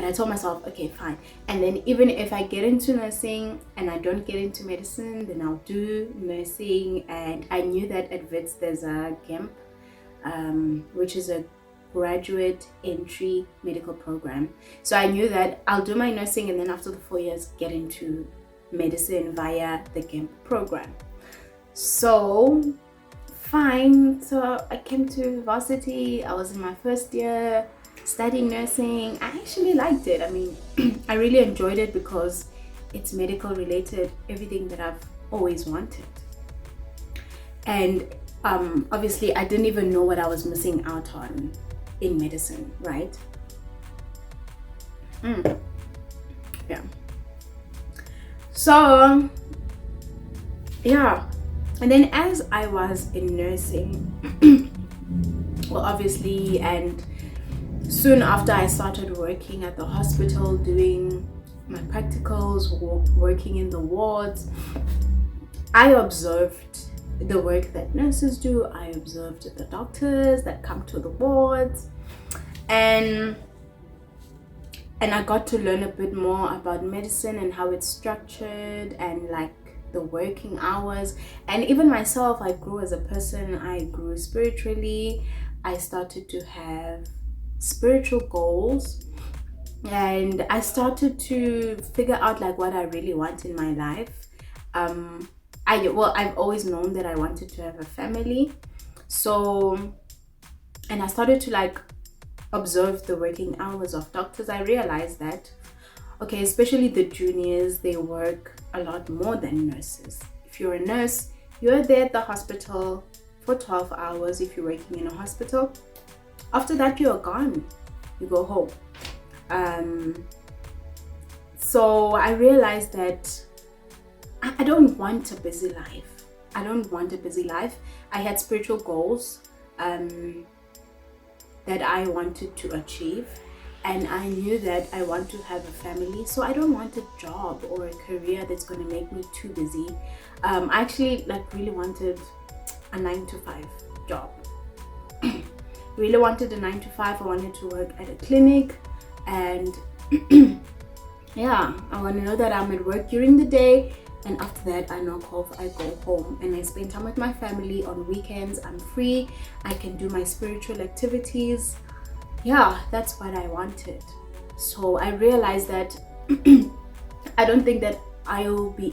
But I told myself, okay, fine. And then even if I get into nursing and I don't get into medicine, then I'll do nursing. And I knew that at Wits there's a GAMP, which is a graduate entry medical program. So I knew that I'll do my nursing and then after the 4 years get into medicine via the GAMP program. So fine, so I came to varsity. I was in my first year studying nursing. I actually liked it. I mean, I really enjoyed it because it's medical related, everything that I've always wanted. And obviously I didn't even know what I was missing out on in medicine, right? Yeah. So yeah, and then as I was in nursing, well, obviously, and soon after I started working at the hospital, doing my practicals, working in the wards, I observed the work that nurses do. I observed the doctors that come to the wards, and I got to learn a bit more about medicine and how it's structured and like the working hours. And even myself, I grew as a person. I grew spiritually. I started to have spiritual goals, and I started to figure out like what I really want in my life. I've always known that I wanted to have a family. So, and I started to like observe the working hours of doctors. I realized that, okay, especially the juniors, they work a lot more than nurses. If you're a nurse, you're there at the hospital for 12 hours if you're working in a hospital. After that, you're gone. You go home. So I realized that I don't want a busy life. I don't want a busy life. I had spiritual goals that I wanted to achieve, and I knew that I want to have a family. So I don't want a job or a career that's going to make me too busy. I actually really wanted a 9-to-5 job. Really wanted a 9-to-5. I wanted to work at a clinic, and yeah, I want to know that I'm at work during the day, and after that I knock off, I go home and I spend time with my family. On weekends I'm free, I can do my spiritual activities. Yeah, that's what I wanted. So I realized that I don't think that I'll be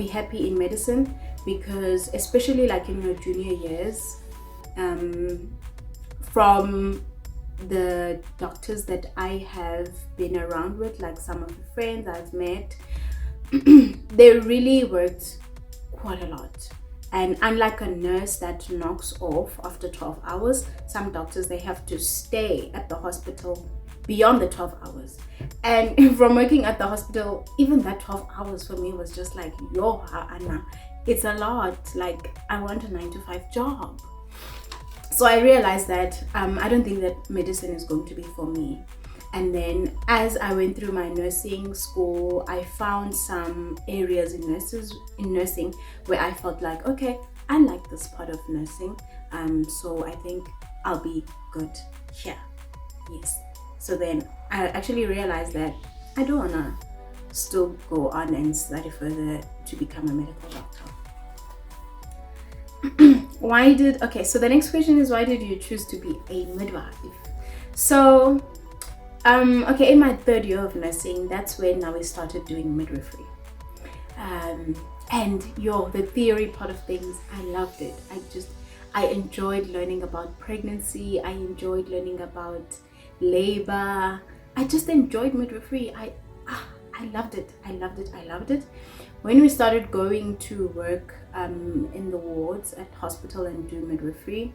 happy in medicine, because especially like in your junior years, from the doctors that I have been around with, like some of the friends I've met, they really worked quite a lot. And unlike a nurse that knocks off after 12 hours, some doctors, they have to stay at the hospital beyond the 12 hours. And from working at the hospital, even that 12 hours for me was just like, yo, Anna, it's a lot. Like, I want a 9-to-5 job. So I realized that I don't think that medicine is going to be for me. And then as I went through my nursing school, I found some areas in nursing where I felt like, okay, I like this part of nursing. So I think I'll be good here. Yes. So then I actually realized that I don't want to still go on and study further to become a medical doctor. So the next question is, why did you choose to be a midwife? So in my 3rd year of nursing, that's when now we started doing midwifery. And the theory part of things, I loved it. I enjoyed learning about pregnancy. I enjoyed learning about labor. I just enjoyed midwifery. I loved it. I loved it. When we started going to work in the wards at hospital and do midwifery,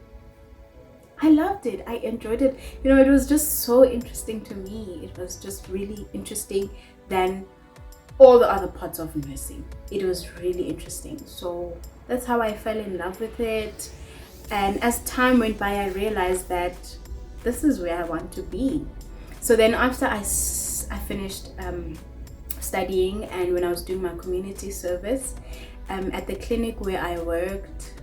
I loved it. I enjoyed it. It was just so interesting to me. It was just really interesting than all the other parts of nursing. It was really interesting. So that's how I fell in love with it. And as time went by, I realized that this is where I want to be. So then after I finished studying, and when I was doing my community service at the clinic where I worked,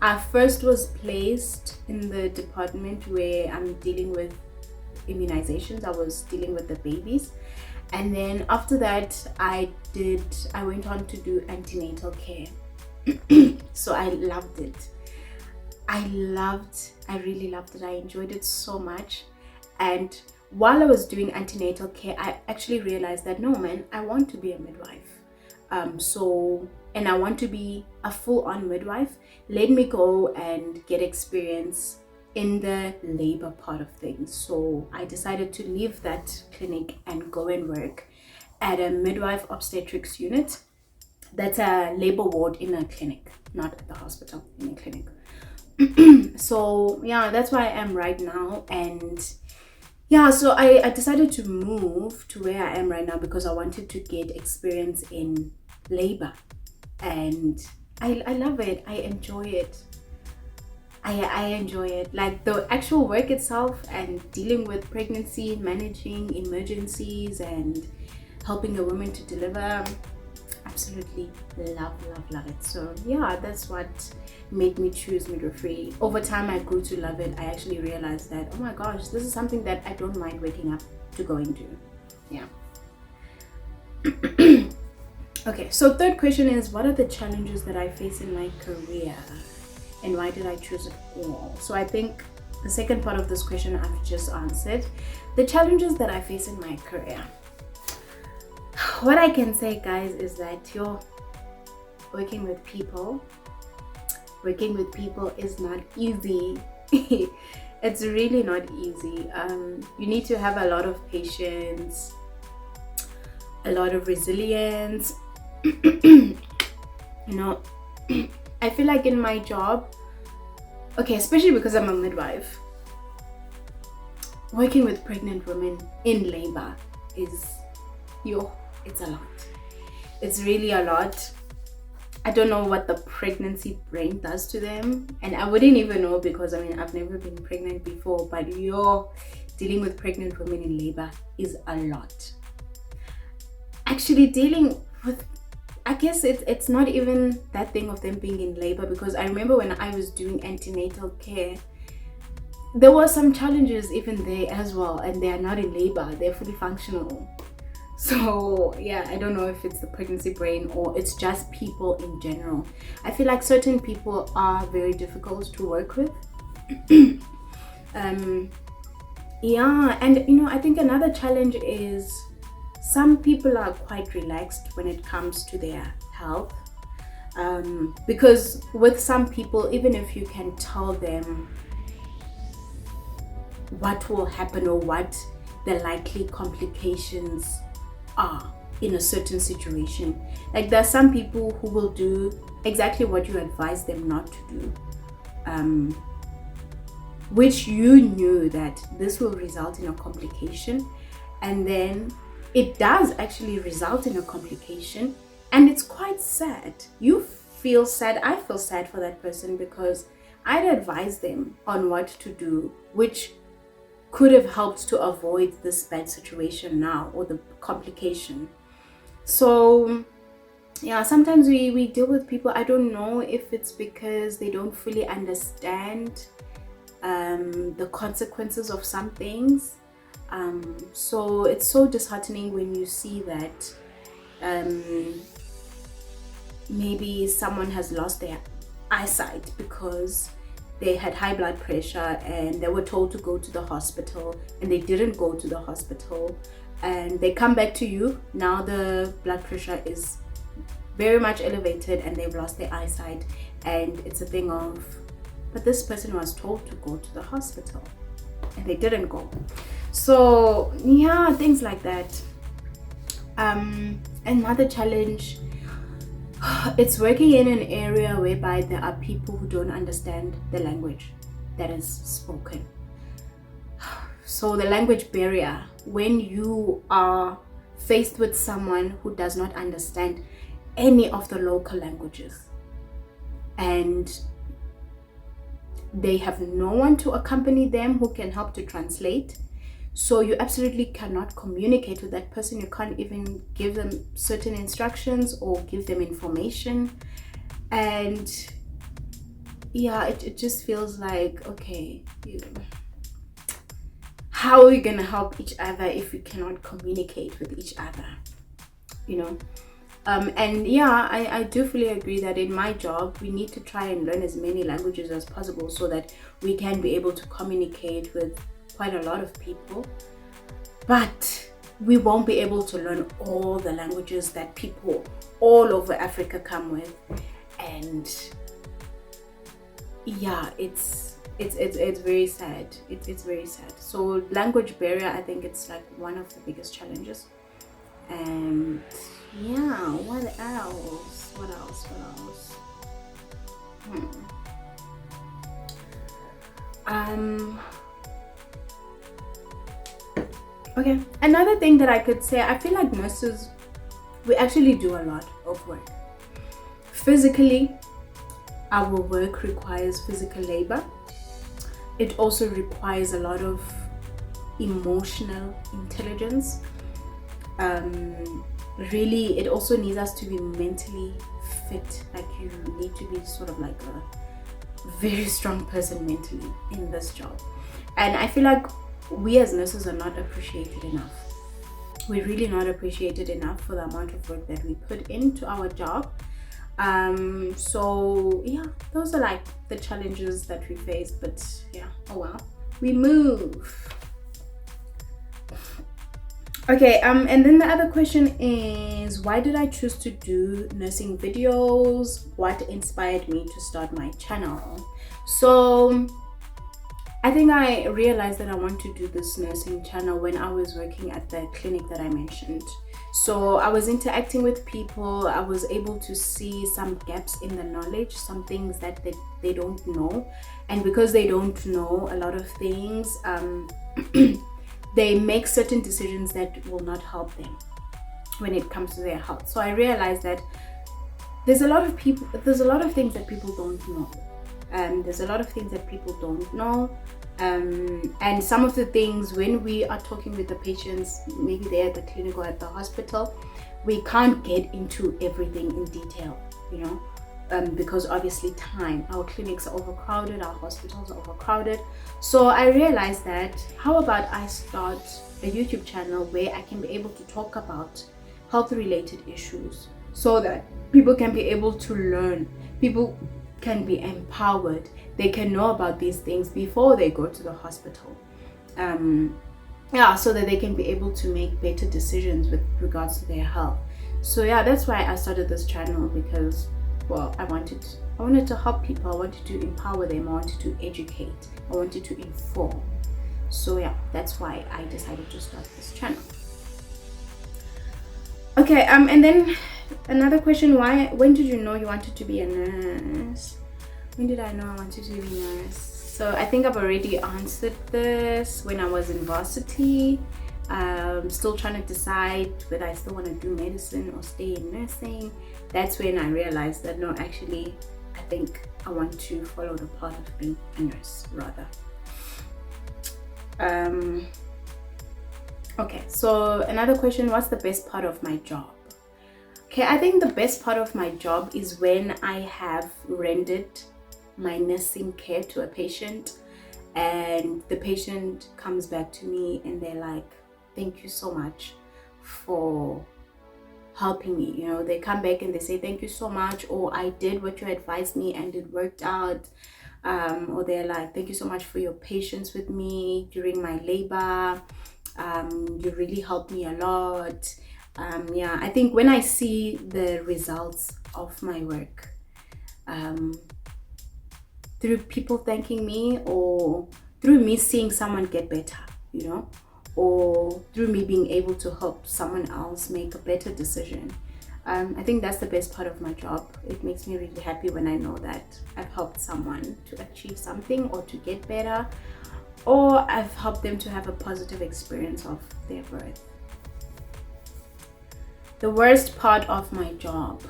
I first was placed in the department where I'm dealing with immunizations. I was dealing with the babies, and then after that I went on to do antenatal care. So I loved it. I really loved it. I enjoyed it so much. And while I was doing antenatal care, I actually realized that no, man, I want to be a midwife. And I want to be a full-on midwife. Let me go and get experience in the labor part of things. So I decided to leave that clinic and go and work at a midwife obstetrics unit. That's a labor ward in a clinic, not at the hospital, in a clinic. So yeah, that's where I am right now. And yeah, so I decided to move to where I am right now because I wanted to get experience in labor, and I love it. I enjoy it. I enjoy it. Like the actual work itself and dealing with pregnancy, managing emergencies, and helping a woman to deliver. Absolutely love it. So yeah, that's what made me choose midwifery. Over time I grew to love it. I actually realized that, oh my gosh, this is something that I don't mind waking up to go into. Yeah. Okay, so third question is, what are the challenges that I face in my career and why did I choose it all? So I think the second part of this question I've just answered. The challenges that I face in my career. What I can say, guys, is that you're working with people is not easy. It's really not easy. You need to have a lot of patience, a lot of resilience. You know, I feel like in my job, okay, especially because I'm a midwife, working with pregnant women in labor is it's a lot. It's really a lot. I don't know what the pregnancy brain does to them, and I wouldn't even know because I mean I've never been pregnant before, but dealing with pregnant women in labor is a lot. Actually dealing with, I guess it's not even that thing of them being in labor, because I remember when I was doing antenatal care, there were some challenges even there as well, and they are not in labor, they're fully functional. So yeah, I don't know if it's the pregnancy brain or it's just people in general. I feel like certain people are very difficult to work with. Yeah, and you know, I think another challenge is some people are quite relaxed when it comes to their health. Because with some people, even if you can tell them what will happen or what the likely complications are in a certain situation, like there are some people who will do exactly what you advise them not to do, which you knew that this will result in a complication, and then it does actually result in a complication, and it's quite sad. You feel sad, I feel sad for that person, because I'd advise them on what to do, which could have helped to avoid this bad situation now, or the complication. So yeah, sometimes we deal with people, I don't know if it's because they don't fully understand the consequences of some things. So it's so disheartening when you see that maybe someone has lost their eyesight because they had high blood pressure and they were told to go to the hospital and they didn't go to the hospital, and they come back to you. Now the blood pressure is very much elevated and they've lost their eyesight, and it's a thing of, but this person was told to go to the hospital and they didn't go. So yeah, things like that. Another challenge, it's working in an area whereby there are people who don't understand the language that is spoken. So the language barrier, when you are faced with someone who does not understand any of the local languages and they have no one to accompany them who can help to translate, so you absolutely cannot communicate with that person. You can't even give them certain instructions or give them information. And yeah, it just feels like, okay, how are we gonna help each other if we cannot communicate with each other, you know? And yeah, I do fully agree that in my job we need to try and learn as many languages as possible so that we can be able to communicate with quite a lot of people. But we won't be able to learn all the languages that people all over Africa come with. And yeah, it's very sad. It's very sad. So language barrier, I think it's like one of the biggest challenges. And yeah, what else? Okay, another thing that I could say, I feel like nurses, we actually do a lot of work. Physically, our work requires physical labor. It also requires a lot of emotional intelligence. Really, it also needs us to be mentally fit. Like, you need to be sort of like a very strong person mentally in this job. And I feel like we as nurses are not appreciated enough. We're really not appreciated enough for the amount of work that we put into our job. So yeah, those are like the challenges that we face, but yeah, oh well, we move. Okay, and then the other question is, why did I choose to do nursing videos? What inspired me to start my channel? So I think I realized that I want to do this nursing channel when I was working at the clinic that I mentioned. So I was interacting with people. I was able to see some gaps in the knowledge, some things that they don't know. And because they don't know a lot of things, they make certain decisions that will not help them when it comes to their health. So I realized that there's a lot of things that people don't know. There's a lot of things that people don't know. And some of the things, when we are talking with the patients, maybe they're at the clinic or at the hospital, we can't get into everything in detail, you know, because obviously time, our clinics are overcrowded, our hospitals are overcrowded. So I realized that, how about I start a YouTube channel where I can be able to talk about health related issues so that people can be able to learn, people can be empowered, they can know about these things before they go to the hospital. So that they can be able to make better decisions with regards to their health. So yeah, that's why I started this channel, because, well, I wanted to help people, I wanted to empower them, I wanted to educate, I wanted to inform. So yeah, that's why I decided to start this channel. Okay, and then another question, when did you know you wanted to be a nurse? When did I know I wanted to be a nurse? So I think I've already answered this. When I was in varsity, still trying to decide whether I still want to do medicine or stay in nursing. That's when I realized that no, actually, I think I want to follow the path of being a nurse rather. Okay, so another question, what's the best part of my job? Okay, I think the best part of my job is when I have rendered my nursing care to a patient and the patient comes back to me and they're like, thank you so much for helping me. You know, they come back and they say, thank you so much, or I did what you advised me and it worked out. Or they're like, thank you so much for your patience with me during my labor. You really helped me a lot. Yeah, I think when I see the results of my work, through people thanking me, or through me seeing someone get better, you know, or through me being able to help someone else make a better decision, I think that's the best part of my job. It makes me really happy when I know that I've helped someone to achieve something or to get better, or I've helped them to have a positive experience of their birth. The worst part of my job,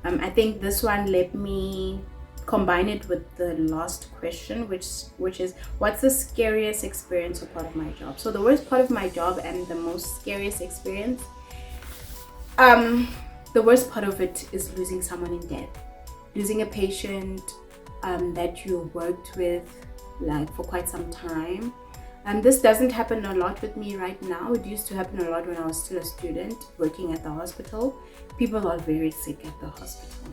I think this one, let me combine it with the last question, which is, what's the scariest experience or part of my job? So the worst part of my job and the most scariest experience, the worst part of it is losing someone in death. losing a patient that you worked with like for quite some time. This doesn't happen a lot with me right now. It used to happen a lot when I was still a student working at the hospital. People are very sick at the hospital.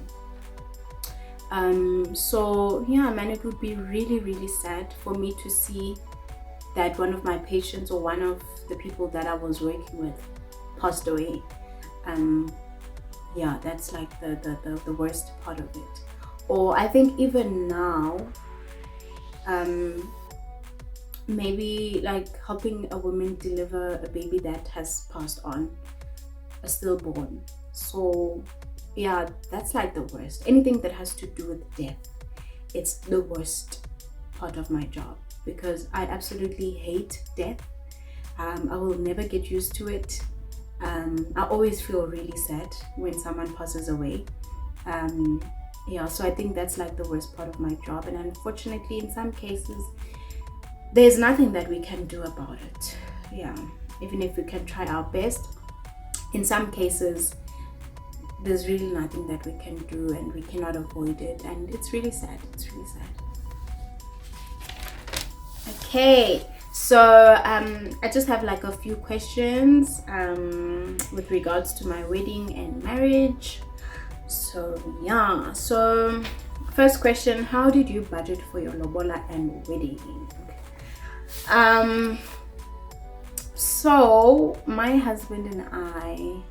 So yeah, man, it would be really, really sad for me to see that one of my patients or one of the people that I was working with passed away. Yeah, that's like the worst part of it. Or I think even now, maybe like helping a woman deliver a baby that has passed on, a stillborn. So yeah, that's like the worst. Anything that has to do with death, it's the worst part of my job, because I absolutely hate death. I will never get used to it. I always feel really sad when someone passes away. Yeah, so I think that's like the worst part of my job, and unfortunately in some cases there's nothing that we can do about it. Yeah, even if we can try our best, in some cases there's really nothing that we can do, and we cannot avoid it, and it's really sad. It's really sad. Okay, so I just have like a few questions with regards to my wedding and marriage. So yeah, so first question, how did you budget for your lobola and wedding? So my husband and I,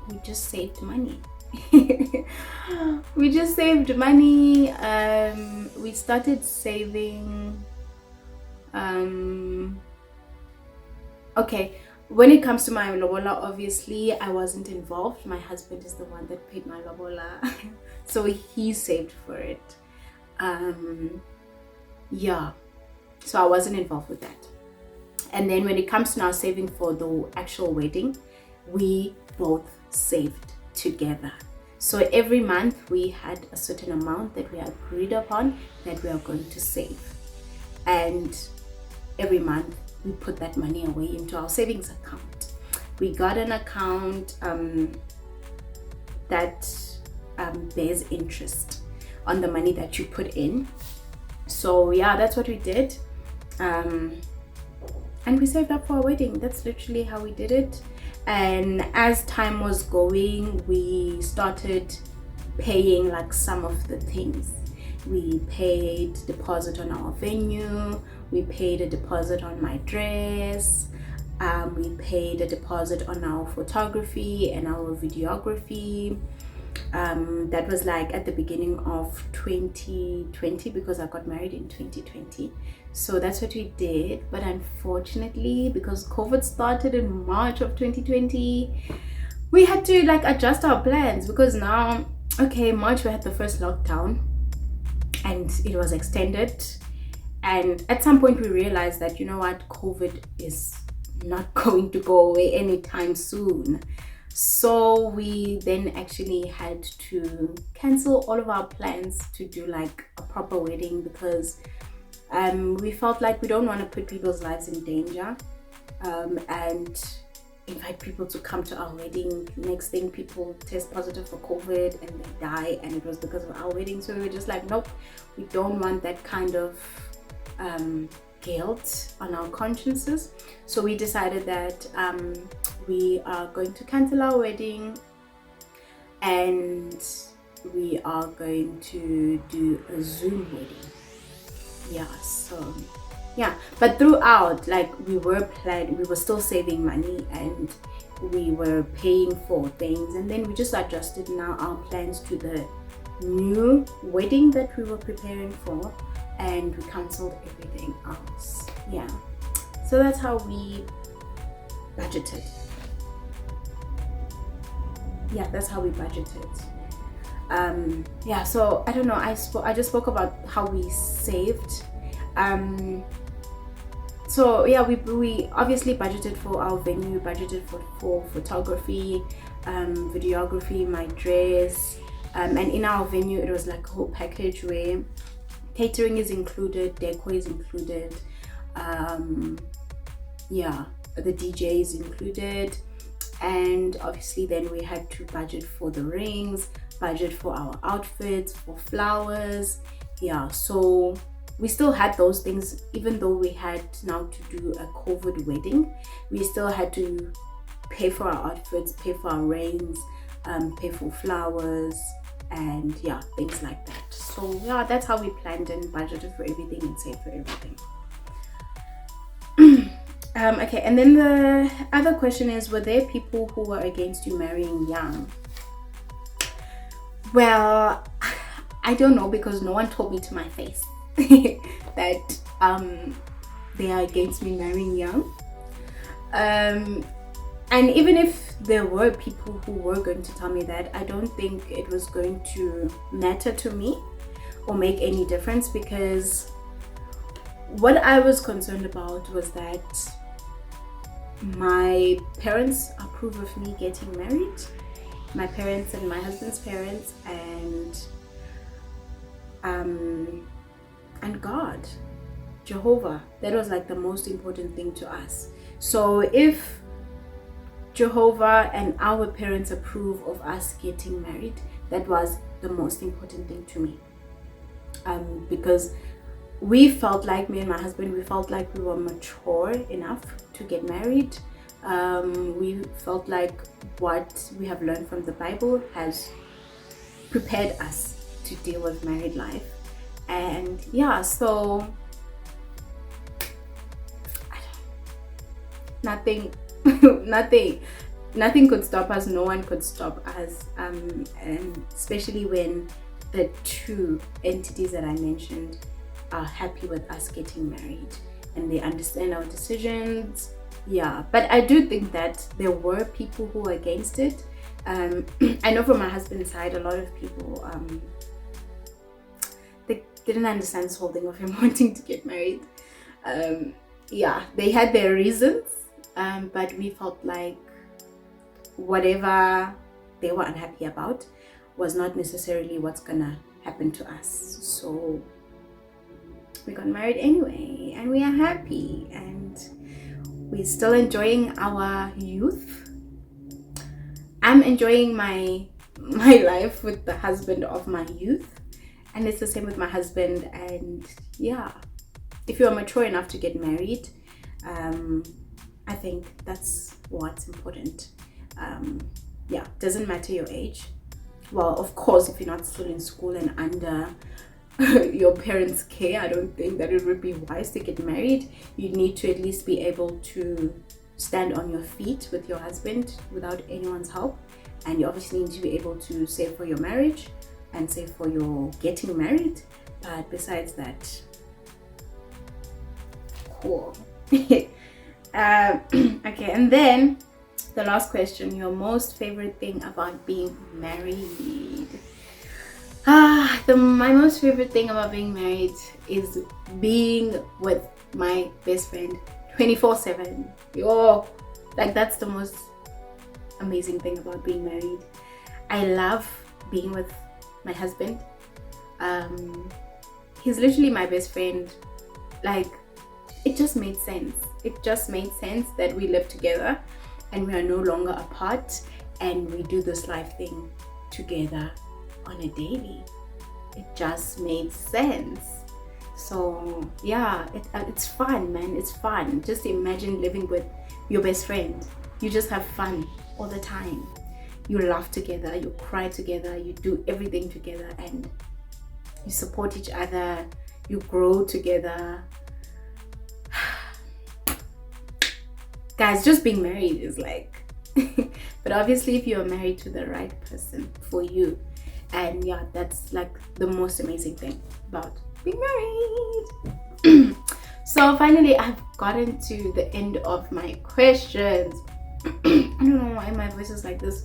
we just saved money. We just saved money. We started saving. Okay, when it comes to my lobola, obviously I wasn't involved. My husband is the one that paid my lobola, so he saved for it. Yeah, so I wasn't involved with that. And then when it comes to now saving for the actual wedding, we both saved together. So every month we had a certain amount that we agreed upon that we are going to save, and every month we put that money away into our savings account. We got an account that bears interest on the money that you put in. So yeah, that's what we did, and we saved up for our wedding. That's literally how we did it. And as time was going, we started paying like some of the things. We paid deposit on our venue, we paid a deposit on my dress, we paid a deposit on our photography and our videography. That was like at the beginning of 2020, because I got married in 2020. So that's what we did. But unfortunately, because COVID started in March of 2020, we had to like adjust our plans, because now, okay, March we had the first lockdown and it was extended, and at some point we realized that, you know what, COVID is not going to go away anytime soon. So we then actually had to cancel all of our plans to do like a proper wedding, because we felt like we don't want to put people's lives in danger, and invite people to come to our wedding. Next thing, people test positive for COVID and they die, and it was because of our wedding. So we were just like, nope, we don't want that kind of guilt on our consciences. So we decided that we are going to cancel our wedding, and we are going to do a Zoom wedding. Yeah, so yeah, but throughout, like, we were still saving money, and we were paying for things, and then we just adjusted now our plans to the new wedding that we were preparing for, and we cancelled everything else. Yeah, so that's how we budgeted. Yeah, that's how we budgeted. Yeah, so I don't know, I just spoke about how we saved. So yeah, we obviously budgeted for our venue, budgeted for photography, videography, my dress, and in our venue it was like a whole package where catering is included, decor is included, yeah, the DJ is included, and obviously then we had to budget for the rings, budget for our outfits, for flowers. Yeah, so we still had those things. Even though we had now to do a COVID wedding, we still had to pay for our outfits, pay for our rings, pay for flowers, and yeah, things like that. So yeah, that's how we planned and budgeted for everything and saved for everything. Okay, and then the other question is, were there people who were against you marrying young? Well, I don't know, because no one told me to my face that they are against me marrying young. And even if there were people who were going to tell me that, I don't think it was going to matter to me or make any difference, because what I was concerned about was that my parents approve of me getting married, my parents and my husband's parents, and God, Jehovah. That was like the most important thing to us. So if Jehovah and our parents approve of us getting married, that was the most important thing to me, because we felt like, me and my husband, we felt like we were mature enough to get married. We felt like what we have learned from the Bible has prepared us to deal with married life. And yeah, so nothing could stop us. No one could stop us, and especially when the two entities that I mentioned are happy with us getting married and they understand our decisions. Yeah, but I do think that there were people who were against it. I know from my husband's side, a lot of people they didn't understand this whole thing of him wanting to get married. Yeah, they had their reasons, but we felt like whatever they were unhappy about was not necessarily what's gonna happen to us. So we got married anyway, and we are happy, and we're still enjoying our youth. I'm enjoying my life with the husband of my youth, and it's the same with my husband. And yeah, if you're mature enough to get married, I think that's what's important. Yeah, doesn't matter your age. Well, of course, if you're not still in school and under your parents' care, I don't think that it would be wise to get married. You need to at least be able to stand on your feet with your husband without anyone's help, and you obviously need to be able to save for your marriage and save for your getting married. But besides that, cool. Okay, and then the last question, your most favorite thing about being married. My most favorite thing about being married is being with my best friend 24/7. Yo, like, that's the most amazing thing about being married. I love being with my husband. He's literally my best friend. Like, it just made sense. It just made sense that we live together and we are no longer apart, and we do this life thing together on a daily. It just made sense. So yeah, it's fun, man. It's fun. Just imagine living with your best friend. You just have fun all the time. You laugh together, you cry together, you do everything together, and you support each other, you grow together. Guys, just being married is like but obviously if you're married to the right person for you, and yeah, that's like the most amazing thing about being married. So finally, I've gotten to the end of my questions. I don't know why my voice is like this.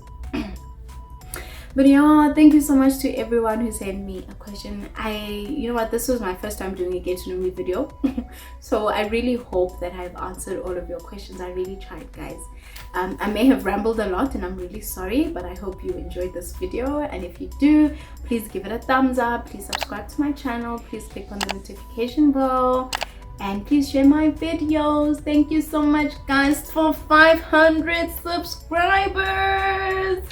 But yeah, thank you so much to everyone who sent me a question. You know what, this was my first time doing a get to know me video. So I really hope that I've answered all of your questions. I really tried, guys. I may have rambled a lot and I'm really sorry, but I hope you enjoyed this video. And if you do, please give it a thumbs up. Please subscribe to my channel. Please click on the notification bell. And please share my videos. Thank you so much, guys, for 500 subscribers.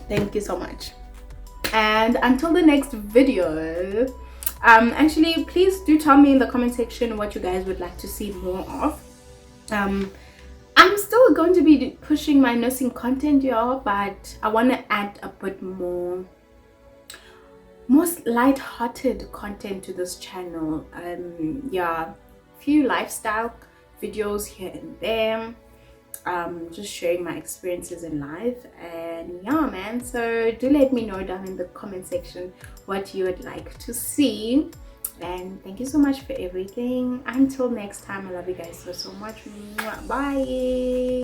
Thank you so much. And until the next video, actually please do tell me in the comment section what you guys would like to see more of. I'm still going to be pushing my nursing content, y'all, but I want to add a bit more light-hearted content to this channel. Yeah, few lifestyle videos here and there, just sharing my experiences in life. And yeah, man, so do let me know down in the comment section what you would like to see. And thank you so much for everything. Until next time, I love you guys so much. Bye.